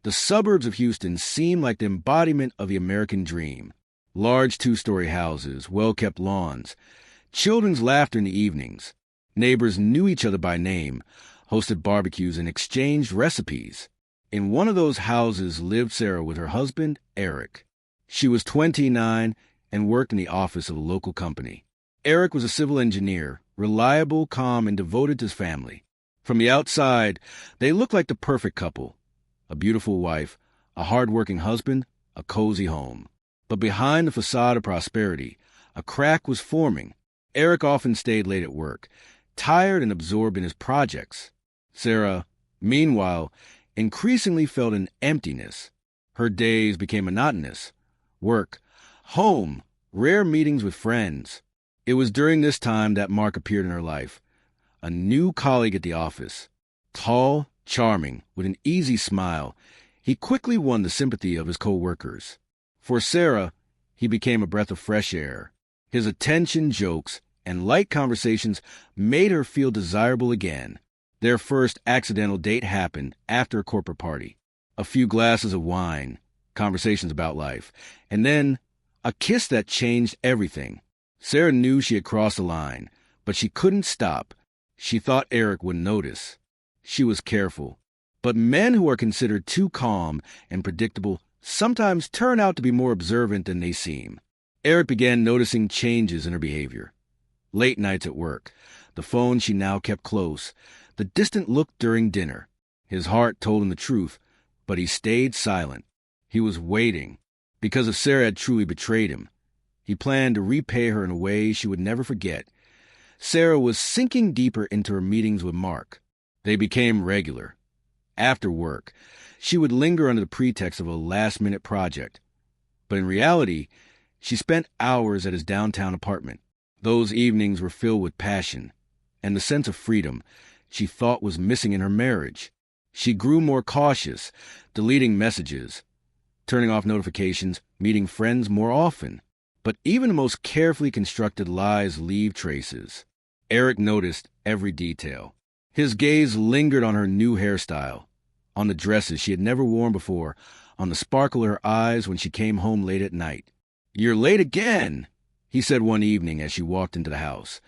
The suburbs of Houston seemed like the embodiment of the American dream. Large two-story houses, well-kept lawns, children's laughter in the evenings. Neighbors knew each other by name, hosted barbecues, and exchanged recipes. In one of those houses lived Sarah with her husband, Eric. She was 29 and worked in the office of a local company. Eric was a civil engineer, reliable, calm, and devoted to his family. From the outside, they looked like the perfect couple. A beautiful wife, a hard-working husband, a cozy home. But behind the facade of prosperity, a crack was forming. Eric often stayed late at work, tired and absorbed in his projects. Sarah, meanwhile, increasingly felt an emptiness. Her days became monotonous. Work, home, rare meetings with friends. It was during this time that Mark appeared in her life, a new colleague at the office. Tall, charming, with an easy smile, he quickly won the sympathy of his co-workers. For Sarah, he became a breath of fresh air. His attention, jokes, and light conversations made her feel desirable again. Their first accidental date happened after a corporate party. A few glasses of wine, conversations about life, and then a kiss that changed everything. Sarah knew she had crossed the line, but she couldn't stop. She thought Eric would notice. She was careful. But men who are considered too calm and predictable sometimes turn out to be more observant than they seem. Eric began noticing changes in her behavior. Late nights at work, the phone she now kept close, the distant look during dinner. His heart told him the truth, but he stayed silent. He was waiting, because if Sarah had truly betrayed him, he planned to repay her in a way she would never forget. Sarah was sinking deeper into her meetings with Mark. They became regular. After work, she would linger under the pretext of a last-minute project. But in reality, she spent hours at his downtown apartment. Those evenings were filled with passion and the sense of freedom she thought was missing in her marriage. She grew more cautious, deleting messages, turning off notifications, meeting friends more often. But even the most carefully constructed lies leave traces. Eric noticed every detail. His gaze lingered on her new hairstyle, on the dresses she had never worn before, on the sparkle of her eyes when she came home late at night. "You're late again," he said one evening as she walked into the house,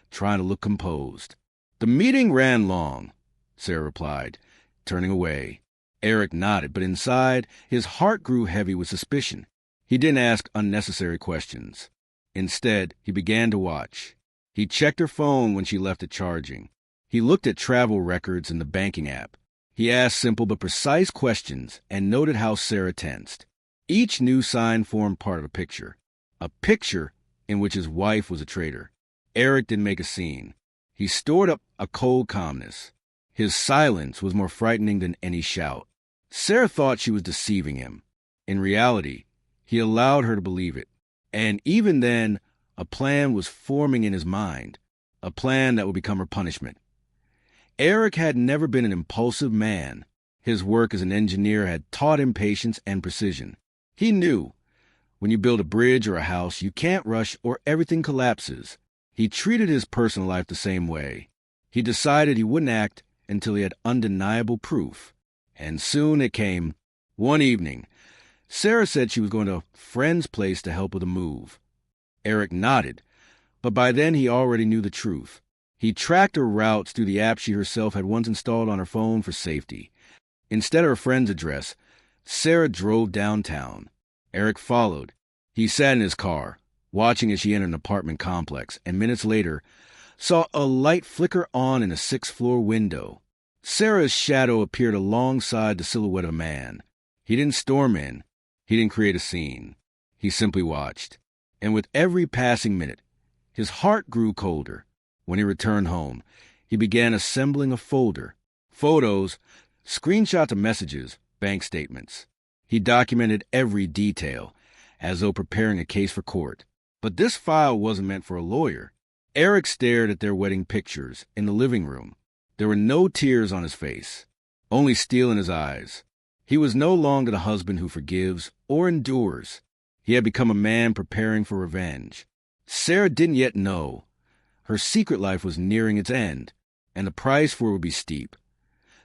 trying to look composed. "The meeting ran long," Sarah replied, turning away. Eric nodded, but inside, his heart grew heavy with suspicion. He didn't ask unnecessary questions. Instead, he began to watch. He checked her phone when she left it charging. He looked at travel records in the banking app. He asked simple but precise questions and noted how Sarah tensed. Each new sign formed part of a picture in which his wife was a traitor. Eric didn't make a scene. He stored up a cold calmness. His silence was more frightening than any shout. Sarah thought she was deceiving him. In reality, he allowed her to believe it. And even then, a plan was forming in his mind, a plan that would become her punishment. Eric had never been an impulsive man. His work as an engineer had taught him patience and precision. He knew, when you build a bridge or a house, you can't rush or everything collapses. He treated his personal life the same way. He decided he wouldn't act until he had undeniable proof. And soon it came. One evening, Sarah said she was going to a friend's place to help with a move. Eric nodded, but by then he already knew the truth. He tracked her routes through the app she herself had once installed on her phone for safety. Instead of her friend's address, Sarah drove downtown. Eric followed. He sat in his car, watching as she entered an apartment complex, and minutes later, saw a light flicker on in a sixth-floor window. Sarah's shadow appeared alongside the silhouette of a man. He didn't storm in. He didn't create a scene. He simply watched. And with every passing minute, his heart grew colder. When he returned home, he began assembling a folder. Photos, screenshots of messages, bank statements. He documented every detail, as though preparing a case for court. But this file wasn't meant for a lawyer. Eric stared at their wedding pictures in the living room. There were no tears on his face, only steel in his eyes. He was no longer the husband who forgives or endures. He had become a man preparing for revenge. Sarah didn't yet know. Her secret life was nearing its end, and the price for it would be steep.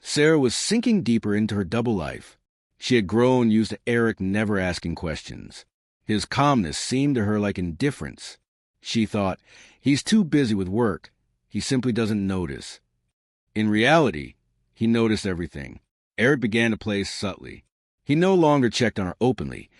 Sarah was sinking deeper into her double life. She had grown used to Eric never asking questions. His calmness seemed to her like indifference. She thought, he's too busy with work. He simply doesn't notice. In reality, he noticed everything. Eric began to play subtly. He no longer checked on her openly.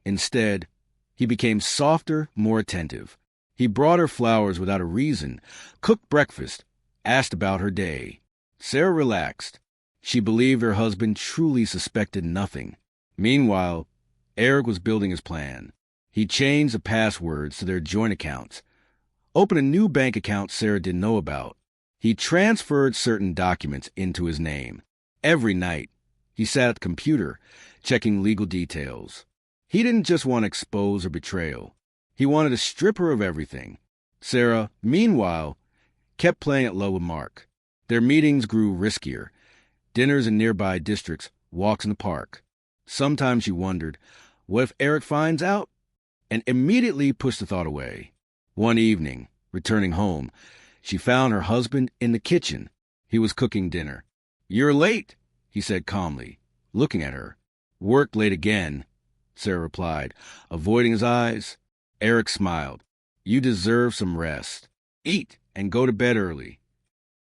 Instead, he became softer, more attentive. He brought her flowers without a reason, cooked breakfast, asked about her day. Sarah relaxed. She believed her husband truly suspected nothing. Meanwhile, Eric was building his plan. He changed the passwords to their joint accounts, opened a new bank account Sarah didn't know about. He transferred certain documents into his name. Every night, he sat at the computer, checking legal details. He didn't just want to expose her betrayal. He wanted to strip her of everything. Sarah, meanwhile, kept playing at low with Mark. Their meetings grew riskier. Dinners in nearby districts, walks in the park. Sometimes she wondered, what if Eric finds out? And immediately pushed the thought away. One evening, returning home, she found her husband in the kitchen. He was cooking dinner. "You're late," he said calmly, looking at her. "Worked late again," Sarah replied, avoiding his eyes. Eric smiled. "You deserve some rest. Eat and go to bed early."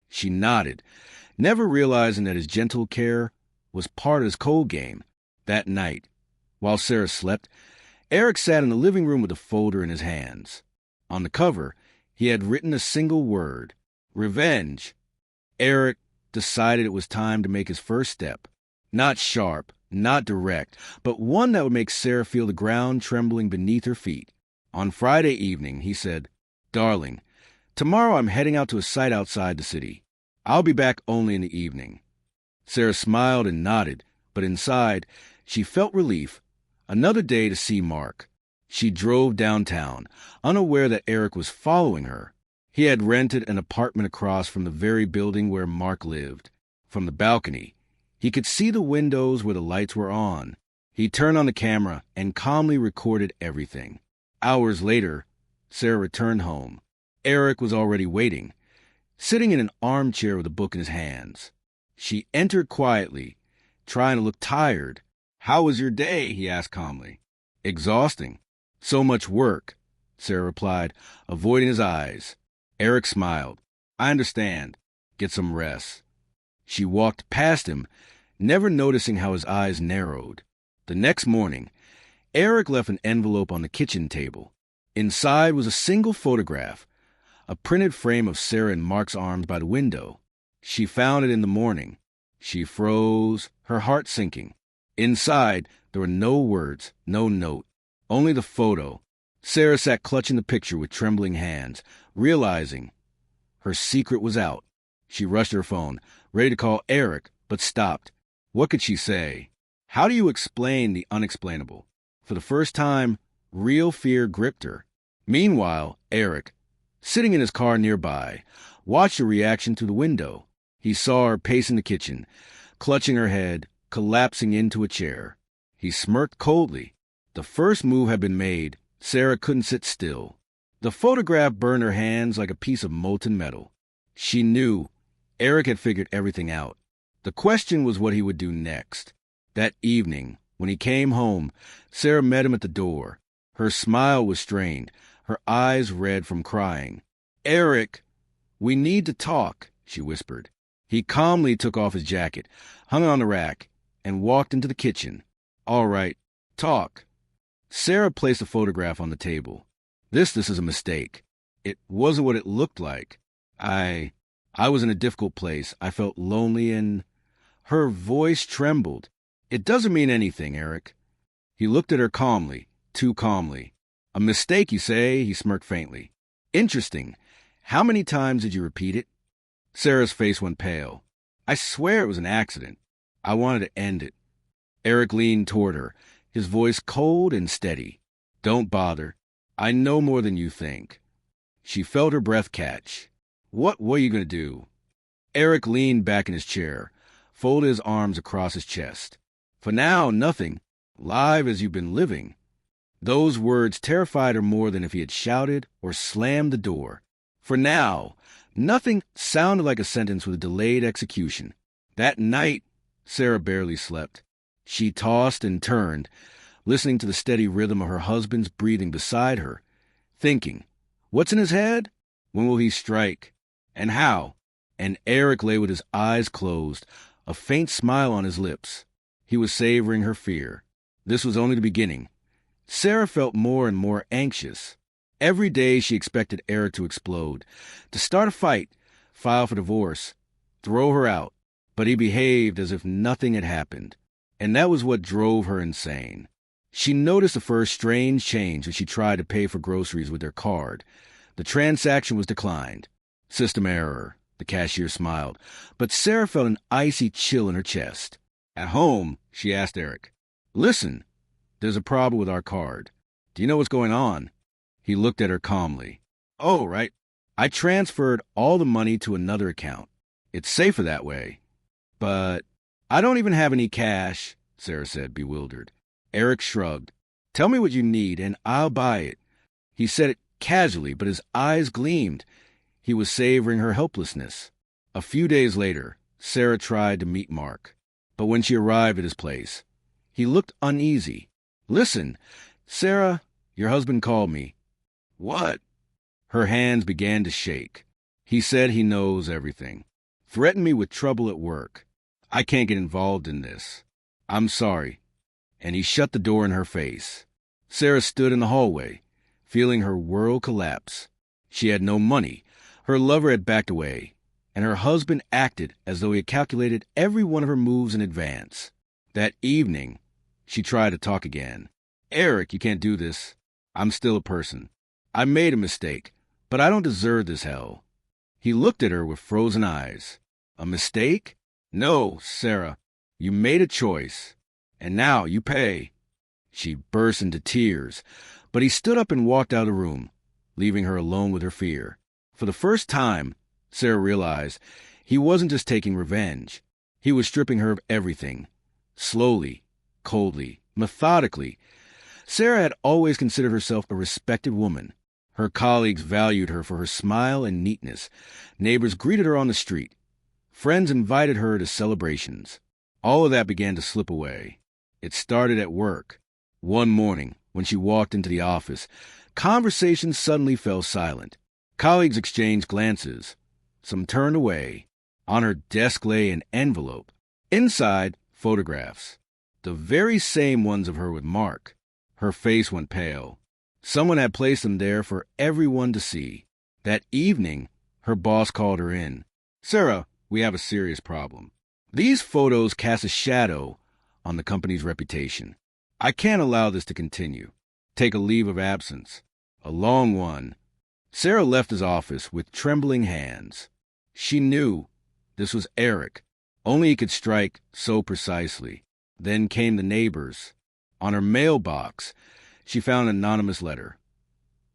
She nodded, never realizing that his gentle care was part of his cold game. That night, while Sarah slept, Eric sat in the living room with a folder in his hands. On the cover, he had written a single word: revenge. Eric decided it was time to make his first step. Not sharp, not direct, but one that would make Sarah feel the ground trembling beneath her feet. On Friday evening, he said, "Darling, tomorrow I'm heading out to a site outside the city. I'll be back only in the evening." Sarah smiled and nodded, but inside, she felt relief. Another day to see Mark. She drove downtown, unaware that Eric was following her. He had rented an apartment across from the very building where Mark lived. From the balcony, he could see the windows where the lights were on. He turned on the camera and calmly recorded everything. Hours later, Sarah returned home. Eric was already waiting, sitting in an armchair with a book in his hands. She entered quietly, trying to look tired. "How was your day?" he asked calmly. "Exhausting. So much work," Sarah replied, avoiding his eyes. Eric smiled. "I understand. Get some rest." She walked past him, never noticing how his eyes narrowed. The next morning, Eric left an envelope on the kitchen table. Inside was a single photograph, a printed frame of Sarah in Mark's arms by the window. She found it in the morning. She froze, her heart sinking. Inside, there were no words, no note, only the photo. Sarah sat clutching the picture with trembling hands, realizing her secret was out. She rushed her phone, ready to call Eric, but stopped. What could she say? How do you explain the unexplainable? For the first time, real fear gripped her. Meanwhile, Eric, sitting in his car nearby, watched her reaction through the window. He saw her pacing the kitchen, clutching her head, collapsing into a chair. He smirked coldly. The first move had been made. Sarah couldn't sit still. The photograph burned her hands like a piece of molten metal. She knew Eric had figured everything out. The question was what he would do next. That evening, when he came home, Sarah met him at the door. Her smile was strained, her eyes red from crying. "Eric, we need to talk," she whispered. He calmly took off his jacket, hung it on the rack, and walked into the kitchen. "All right, talk." Sarah placed a photograph on the table. This is a mistake. It wasn't what it looked like. I was in a difficult place. I felt lonely and..." Her voice trembled. "It doesn't mean anything, Eric." He looked at her calmly, too calmly. "A mistake, you say?" He smirked faintly. "Interesting. How many times did you repeat it?" Sarah's face went pale. "I swear it was an accident. I wanted to end it." Eric leaned toward her, his voice cold and steady. "Don't bother. I know more than you think." She felt her breath catch. What were you going to do?" Eric leaned back in his chair, folded his arms across his chest. "For now, nothing. Live as you've been living." Those words terrified her more than if he had shouted or slammed the door. "For now, nothing" sounded like a sentence with a delayed execution. That night, Sarah barely slept. She tossed and turned, listening to the steady rhythm of her husband's breathing beside her, thinking, what's in his head? When will he strike? And how? And Eric lay with his eyes closed, a faint smile on his lips. He was savoring her fear. This was only the beginning. Sarah felt more and more anxious. Every day she expected Eric to explode, to start a fight, file for divorce, throw her out. But he behaved as if nothing had happened. And that was what drove her insane. She noticed the first strange change when she tried to pay for groceries with their card. The transaction was declined. System error, the cashier smiled, but Sarah felt an icy chill in her chest. At home, she asked Eric, listen, there's a problem with our card. Do you know what's going on? He looked at her calmly. Oh, right. I transferred all the money to another account. It's safer that way. But I don't even have any cash, Sarah said, bewildered. Eric shrugged. Tell me what you need, and I'll buy it. He said it casually, but his eyes gleamed. He was savoring her helplessness. A few days later, Sarah tried to meet Mark. But when she arrived at his place, he looked uneasy. Listen, Sarah, your husband called me. What? Her hands began to shake. He said he knows everything. Threatened me with trouble at work. I can't get involved in this. I'm sorry. And he shut the door in her face. Sarah stood in the hallway, feeling her world collapse. She had no money. Her lover had backed away, and her husband acted as though he had calculated every one of her moves in advance. That evening, she tried to talk again. Eric, you can't do this. I'm still a person. I made a mistake, but I don't deserve this hell. He looked at her with frozen eyes. A mistake? No, Sarah. You made a choice. And now you pay. She burst into tears, but he stood up and walked out of the room, leaving her alone with her fear. For the first time, Sarah realized he wasn't just taking revenge. He was stripping her of everything. Slowly, coldly, methodically. Sarah had always considered herself a respected woman. Her colleagues valued her for her smile and neatness. Neighbors greeted her on the street. Friends invited her to celebrations. All of that began to slip away. It started at work. One morning, when she walked into the office, conversations suddenly fell silent. Colleagues exchanged glances. Some turned away. On her desk lay an envelope. Inside, photographs. The very same ones of her with Mark. Her face went pale. Someone had placed them there for everyone to see. That evening, her boss called her in. Sarah, we have a serious problem. These photos cast a shadow on the company's reputation. I can't allow this to continue. Take a leave of absence. A long one. Sarah left his office with trembling hands. She knew this was Eric. Only he could strike so precisely. Then came the neighbors. On her mailbox, she found an anonymous letter.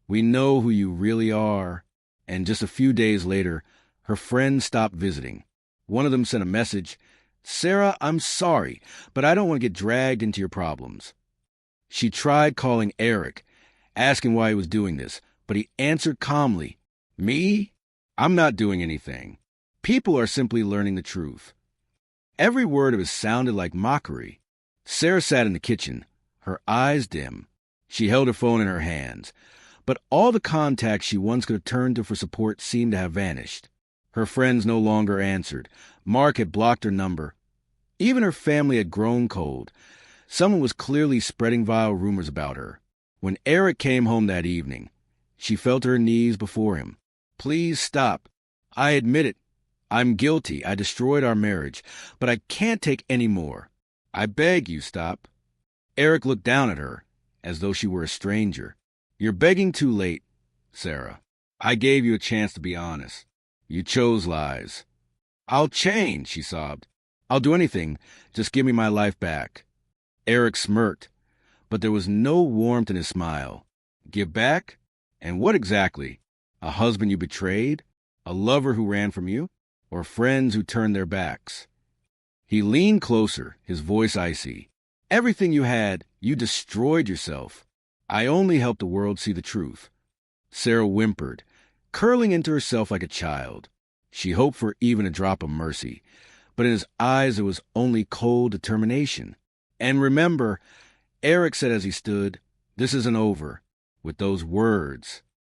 We know who you really are. And just a few days later, her friends stopped visiting. One of them sent a message, Sarah, I'm sorry, but I don't want to get dragged into your problems. She tried calling Eric, asking why he was doing this, but he answered calmly, Me? I'm not doing anything. People are simply learning the truth. Every word of it sounded like mockery. Sarah sat in the kitchen, her eyes dim. She held her phone in her hands, but all the contacts she once could have turned to for support seemed to have vanished. Her friends no longer answered. Mark had blocked her number. Even her family had grown cold. Someone was clearly spreading vile rumors about her. When Eric came home that evening, she fell to her knees before him. Please stop. I admit it. I'm guilty. I destroyed our marriage, but I can't take any more. I beg you, stop. Eric looked down at her, as though she were a stranger. You're begging too late, Sarah. I gave you a chance to be honest. You chose lies. I'll change, she sobbed. I'll do anything. Just give me my life back. Eric smirked, but there was no warmth in his smile. Give back? And what exactly? A husband you betrayed? A lover who ran from you? Or friends who turned their backs? He leaned closer, his voice icy. Everything you had, you destroyed yourself. I only helped the world see the truth. Sarah whimpered, curling into herself like a child. She hoped for even a drop of mercy, but in his eyes there was only cold determination. And remember, Eric said as he stood, "This isn't over." With those words,